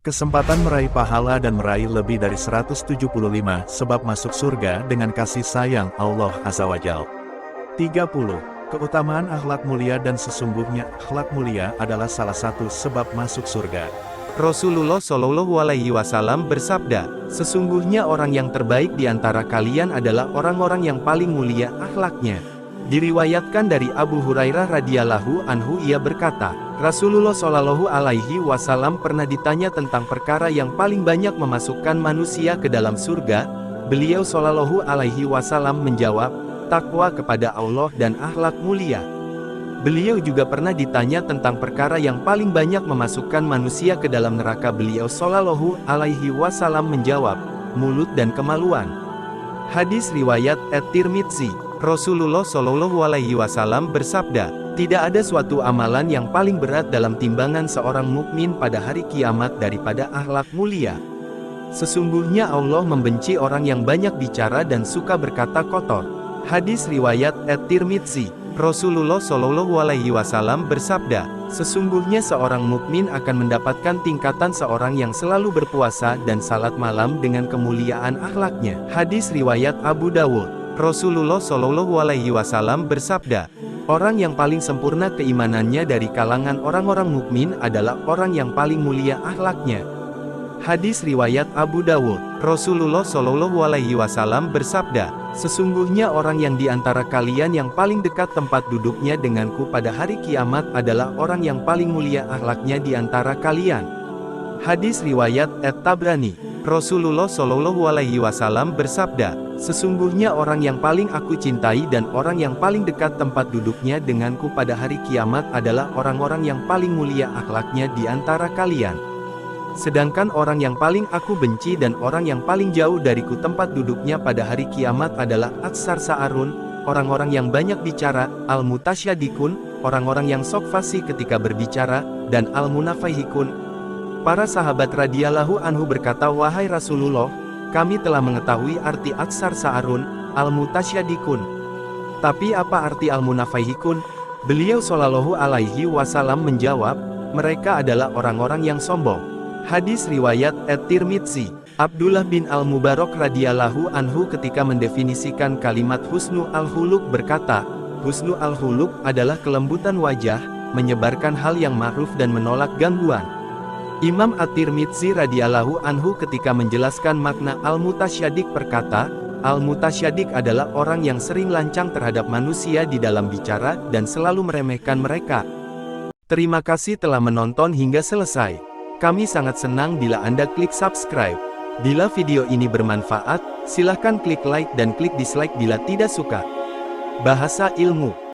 Kesempatan meraih pahala dan meraih lebih dari 175 sebab masuk surga dengan kasih sayang Allah Azza wa Jalla. 30. Keutamaan akhlak mulia dan sesungguhnya akhlak mulia adalah salah satu sebab masuk surga. Rasulullah Shallallahu Alaihi Wasallam bersabda, sesungguhnya orang yang terbaik di antara kalian adalah orang-orang yang paling mulia akhlaknya. Diriwayatkan dari Abu Hurairah radhiyallahu anhu, ia berkata, Rasulullah Shallallahu Alaihi Wasallam pernah ditanya tentang perkara yang paling banyak memasukkan manusia ke dalam surga. Beliau Shallallahu Alaihi Wasallam menjawab, takwa kepada Allah dan akhlak mulia. Beliau juga pernah ditanya tentang perkara yang paling banyak memasukkan manusia ke dalam neraka. Beliau Shallallahu Alaihi Wasallam menjawab, mulut dan kemaluan. Hadis riwayat At-Tirmidzi. Rasulullah Shallallahu Alaihi Wasallam bersabda, tidak ada suatu amalan yang paling berat dalam timbangan seorang mukmin pada hari kiamat daripada akhlak mulia. Sesungguhnya Allah membenci orang yang banyak bicara dan suka berkata kotor. Hadis riwayat At-Tirmidzi. Rasulullah Shallallahu Alaihi Wasallam bersabda, sesungguhnya seorang mukmin akan mendapatkan tingkatan seorang yang selalu berpuasa dan salat malam dengan kemuliaan akhlaknya. Hadis riwayat Abu Dawud. Rasulullah Shallallahu Alaihi Wasallam bersabda, orang yang paling sempurna keimanannya dari kalangan orang-orang mukmin adalah orang yang paling mulia akhlaknya. Hadis riwayat Abu Dawud. Rasulullah Shallallahu Alaihi Wasallam bersabda, sesungguhnya orang yang di antara kalian yang paling dekat tempat duduknya denganku pada hari kiamat adalah orang yang paling mulia akhlaknya di antara kalian. Hadis riwayat At-Tabrani. Rasulullah Shallallahu Alaihi Wasallam bersabda, sesungguhnya orang yang paling aku cintai dan orang yang paling dekat tempat duduknya denganku pada hari kiamat adalah orang-orang yang paling mulia akhlaknya di antara kalian. Sedangkan orang yang paling aku benci dan orang yang paling jauh dariku tempat duduknya pada hari kiamat adalah Atsar Sa'arun, orang-orang yang banyak bicara, Al-Mutasyadikun, orang-orang yang sok fasih ketika berbicara, dan Al-Munafihikun. Para sahabat radhiyallahu anhu berkata, wahai Rasulullah, kami telah mengetahui arti Atsar Sa'arun, Al-Mutasyadikun. Tapi apa arti Al-Munafihikun? Beliau Shallallahu Alaihi Wasallam menjawab, mereka adalah orang-orang yang sombong. Hadis riwayat At-Tirmidzi. Abdullah bin Al-Mubarak radhiyallahu anhu ketika mendefinisikan kalimat husnu al-khuluq berkata, husnu al-khuluq adalah kelembutan wajah, menyebarkan hal yang ma'ruf dan menolak gangguan. Imam At-Tirmidzi radhiyallahu anhu ketika menjelaskan makna Al-Mutasyadik berkata, Al-Mutasyadik adalah orang yang sering lancang terhadap manusia di dalam bicara dan selalu meremehkan mereka. Terima kasih telah menonton hingga selesai. Kami sangat senang bila Anda klik subscribe. Bila video ini bermanfaat, silahkan klik like dan klik dislike bila tidak suka. Bahasa ilmu.